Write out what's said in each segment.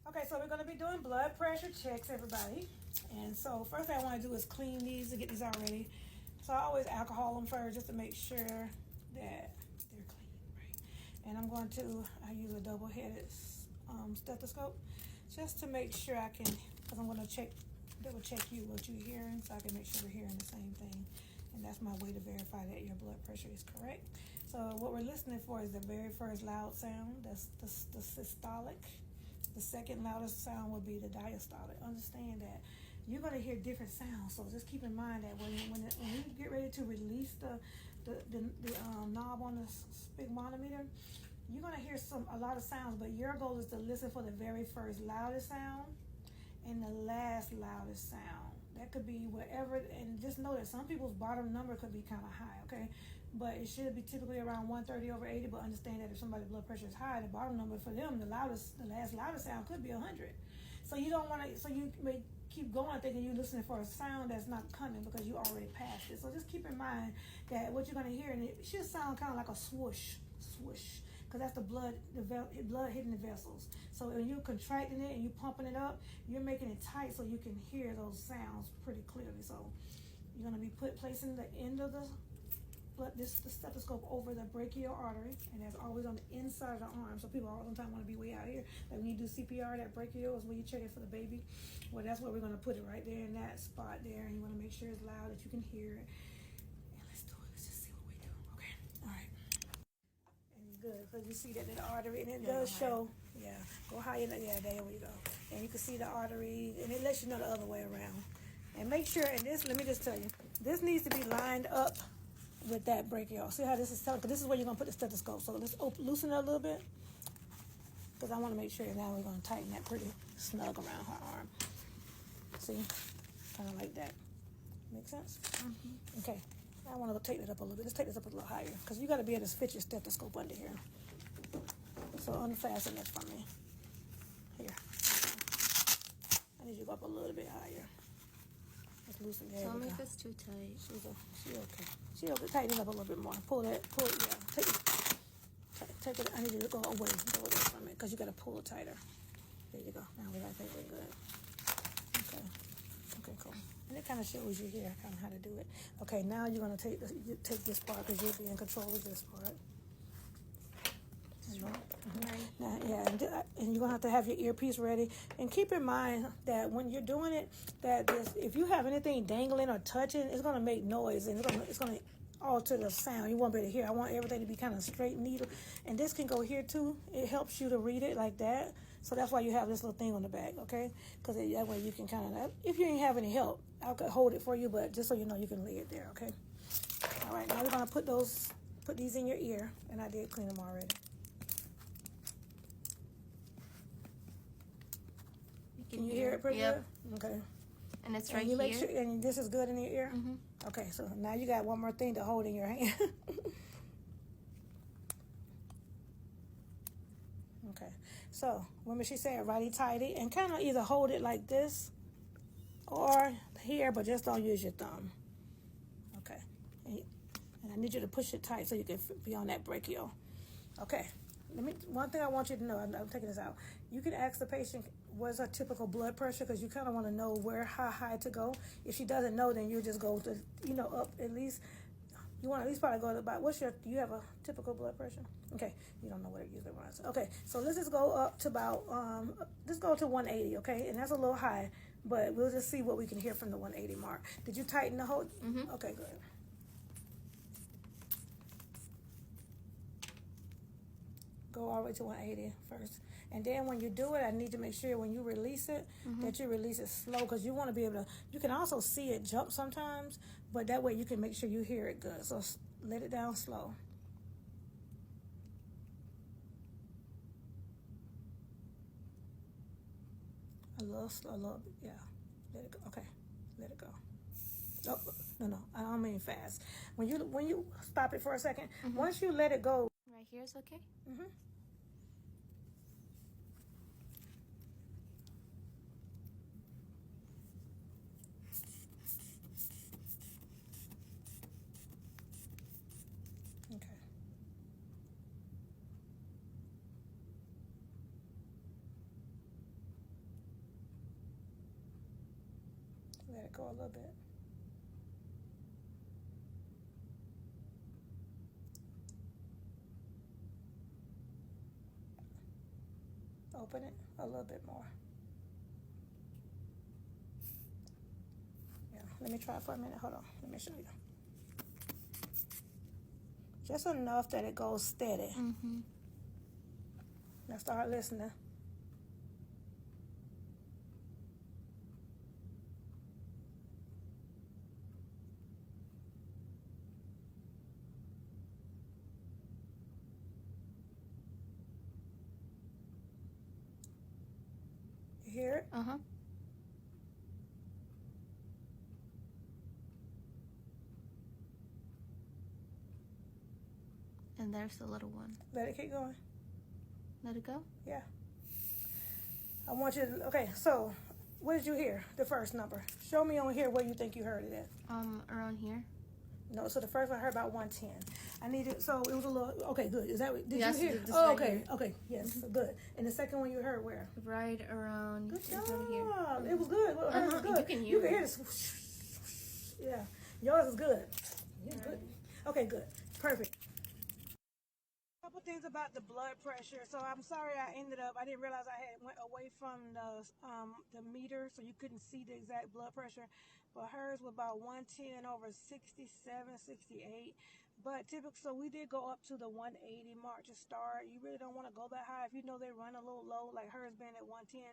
Okay, so we're going to be doing blood pressure checks, everybody. And so first thing I want to do is clean these and get these all ready. So I always alcohol them first just to make sure that they're clean, right? And I'm going to, I use a double-headed stethoscope just to make sure I can, because I'm going to double check you what you're hearing so I can make sure we're hearing the same thing. And that's my way to verify that your blood pressure is correct. So what we're listening for is the very first loud sound. That's the systolic. The second loudest sound will be the diastolic. Understand that you're going to hear different sounds. So just keep in mind that when you get ready to release the knob on the sphygmomanometer, you're going to hear a lot of sounds. But your goal is to listen for the very first loudest sound and the last loudest sound. That could be whatever, and just know that some people's bottom number could be kind of high, okay? But it should be typically around 130/80, but understand that if somebody's blood pressure is high, the bottom number for them, the last loudest sound could be 100. So you don't want to, so you may keep going thinking you're listening for a sound that's not coming because you already passed it. So just keep in mind that what you're going to hear, and it should sound kind of like a swoosh, swoosh, because that's the blood hitting the vessels. So when you're contracting it and you're pumping it up, you're making it tight so you can hear those sounds pretty clearly. So you're going to be placing the end of the stethoscope over the brachial artery, and that's always on the inside of the arm. So people all the time want to be way out here. Like when you do CPR, that brachial is where you check it for the baby. Well, that's where we're going to put it, right there in that spot there. And you want to make sure it's loud that you can hear it. And let's do it. Let's just see what we do. Okay. All right. And good, because you see that the artery, and it does show. Yeah. Go higher. Yeah, there we go. And you can see the artery, and it lets you know the other way around. And make sure, and this, let me just tell you, this needs to be lined up with that brachial. See how this is telling? Because this is where you're going to put the stethoscope. So let's loosen it a little bit. Because I want to make sure now we're going to tighten that pretty snug around her arm. See? Kind of like that. Make sense? Mm-hmm. Okay. I want to take it up a little bit. Let's take this up a little higher. Because you got to be able to fit your stethoscope under here. So unfasten this from me. Here. I need you to go up a little bit higher. Let's loosen it. Tell me if it's too tight. She okay. She okay. Tighten it up a little bit more. Pull it. Yeah. Take it. I need you to go away from it because you got to pull it tighter. There you go. Now we got to think we're good. Okay, cool. And it kind of shows you here kind of how to do it. Okay, now you're going to take this part because you'll be in control of this part. Mm-hmm. Now, yeah, and you're gonna have your earpiece ready. And keep in mind that when you're doing it, if you have anything dangling or touching, it's gonna make noise and it's gonna alter the sound. You won't be able to hear. I want everything to be kind of straight needle. And this can go here too. It helps you to read it like that. So that's why you have this little thing on the back, okay? Because that way you can kind of, if you didn't have any help, I could hold it for you, but just so you know, you can lay it there, okay? All right, now we're gonna put these in your ear, and I did clean them already. Can you hear it pretty good? Okay. And it's right here. Make sure, and this is good in your ear? Mm-hmm. Okay, so now you got one more thing to hold in your hand. Okay. So, remember she said righty-tighty, and kind of either hold it like this or here, but just don't use your thumb. Okay. And I need you to push it tight so you can be on that brachial. Okay. One thing I want you to know, I'm taking this out. You can ask the patient what's her typical blood pressure because you kind of want to know how high to go. If she doesn't know, then you just go to, up at least. You want to at least probably go to about, do you have a typical blood pressure? Okay, you don't know what it usually runs. Okay, so let's just go up to about, let's go to 180, okay? And that's a little high, but we'll just see what we can hear from the 180 mark. Did you tighten the whole? Mm-hmm. Okay, good. Go all the way to 180 first. And then when you do it, I need to make sure when you release it, that you release it slow because you want to be able to, you can also see it jump sometimes, but that way you can make sure you hear it good. So let it down slow. A little, yeah. Let it go. Okay, let it go. Oh, no, I don't mean fast. When you stop it for a second, once you let it go. Right here is okay? Mm-hmm. Okay. it go a little bit. Open it a little bit more. Yeah, let me try it for a minute. Hold on, let me show you. Just enough that it goes steady. Mm-hmm. Now start listening. You hear it? Uh-huh. And there's the little one. Let it keep going. Let it go? Yeah. I want you to, okay, so what did you hear? The first number. Show me on here where you think you heard it at. Around here. No, so the first one I heard about 110. I needed, so it was a little, okay, good. Is that what, did Yes, you hear? this Oh, right okay, here. okay, yes, good. And the second one you heard where? Right around. Good right here. job. It was good. Well, hers was good. You can hear this. Yeah. Yours is good. Yeah, good. Okay, good. Perfect. Couple things about the blood pressure. So I'm sorry I didn't realize I had went away from the meter, so you couldn't see the exact blood pressure. But hers was about 110 over 67, 68. But typically, so we did go up to the 180 mark to start. You really don't want to go that high. If you know they run a little low, like hers being at 110,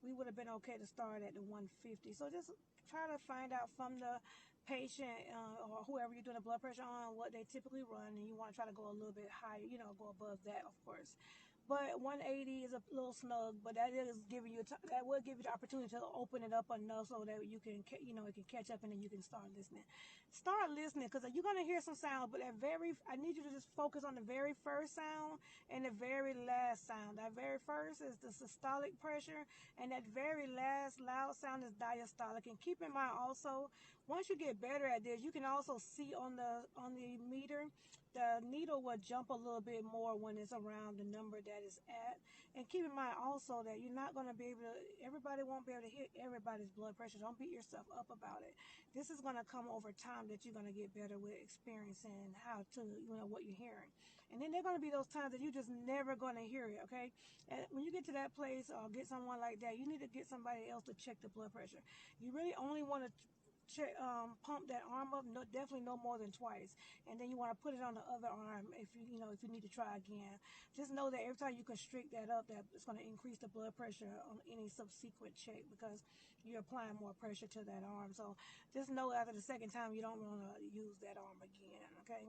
we would have been okay to start at the 150. So just try to find out from the patient or whoever you're doing the blood pressure on what they typically run, and you want to try to go a little bit higher, go above that, of course. But 180 is a little snug, but that is giving you that will give you the opportunity to open it up enough so that you can it can catch up, and then you can start listening. Start listening, because you're gonna hear some sounds, but I need you to just focus on the very first sound and the very last sound. That very first is the systolic pressure, and that very last loud sound is diastolic. And keep in mind also, once you get better at this, you can also see on the meter, the needle will jump a little bit more when it's around the number that it's at. And keep in mind also that you're not going to be able to, everybody won't be able to hit everybody's blood pressure. Don't beat yourself up about it. This is going to come over time that you're going to get better with experiencing how to, what you're hearing. And then there are going to be those times that you're just never going to hear it, okay? And when you get to that place or get someone like that, you need to get somebody else to check the blood pressure. You really only want to pump that arm up, definitely no more than twice, and then you want to put it on the other arm if you need to try again. Just know that every time you constrict that up, that it's going to increase the blood pressure on any subsequent check, because you're applying more pressure to that arm. So just know after the second time you don't want to use that arm again, okay?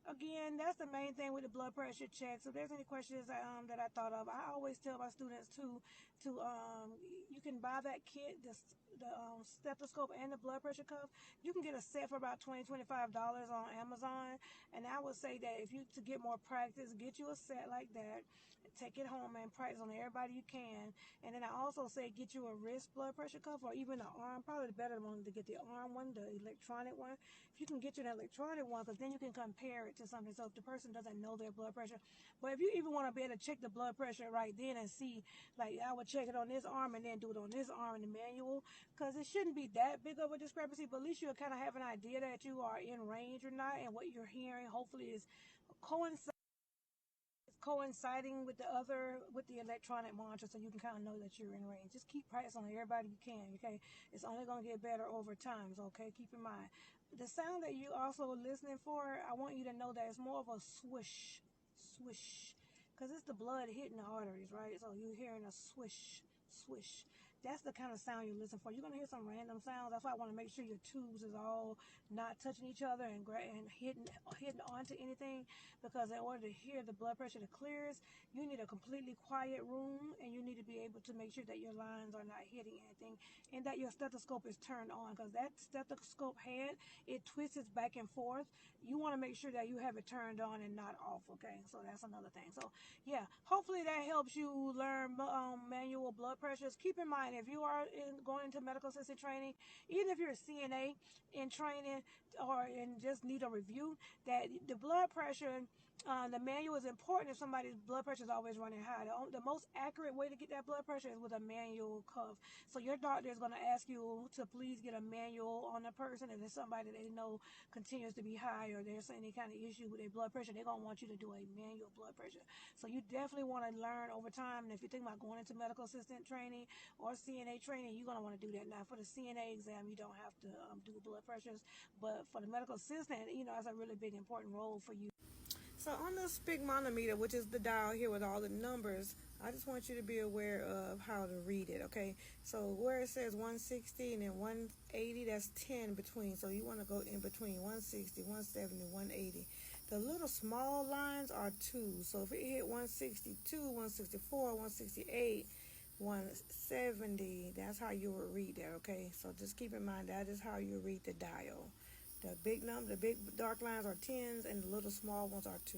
Again, that's the main thing with the blood pressure checks. If there's any questions that I thought of, I always tell my students to you can buy that kit, the stethoscope and the blood pressure cuff. You can get a set for about $20-$25 on Amazon. And I would say that if you to get more practice, get you a set like that. Take it home and practice on everybody you can. And then I also say get you a wrist blood pressure cuff, or even an arm. Probably the better one to get the arm one, the electronic one. If you can get you an electronic one, because then you can compare it to something. So if the person doesn't know their blood pressure, but if you even want to be able to check the blood pressure right then and see, like I would check it on this arm and then do it on this arm in the manual, because it shouldn't be that big of a discrepancy, but at least you'll kind of have an idea that you are in range or not, and what you're hearing hopefully is coinciding with the electronic monitor, so you can kind of know that you're in range. Just keep practicing on everybody you can, okay? It's only going to get better over time, so okay, keep in mind. The sound that you also listening for, I want you to know that it's more of a swish, swish, because it's the blood hitting the arteries, right? So you're hearing a swish, swish. That's the kind of sound you listen for. You're going to hear some random sounds. That's why I want to make sure your tubes is all not touching each other and hitting onto anything, because in order to hear the blood pressure the clearest, you need a completely quiet room, and you need to be able to make sure that your lines are not hitting anything, and that your stethoscope is turned on, because that stethoscope head, it twists back and forth. You want to make sure that you have it turned on and not off, okay? So that's another thing. So yeah, hopefully that helps you learn manual blood pressures. Keep in mind, if you are going into medical assistant training, even if you're a CNA in training or in just need a review, that the blood pressure The manual is important if somebody's blood pressure is always running high. The most accurate way to get that blood pressure is with a manual cuff. So your doctor is going to ask you to please get a manual on the person. If there's somebody that they know continues to be high or there's any kind of issue with their blood pressure, they're going to want you to do a manual blood pressure. So you definitely want to learn over time. And if you think about going into medical assistant training or CNA training, you're going to want to do that. Now, for the CNA exam, you don't have to do blood pressures. But for the medical assistant, you know, that's a really big, important role for you. So on the sphygmomanometer, which is the dial here with all the numbers, I just want you to be aware of how to read it, okay? So where it says 160 and then 180, that's 10 between. So you want to go in between 160, 170, 180. The little small lines are 2. So if it hit 162, 164, 168, 170, that's how you would read that, okay? So just keep in mind that is how you read the dial. The big dark lines are 10s and the little small ones are 2.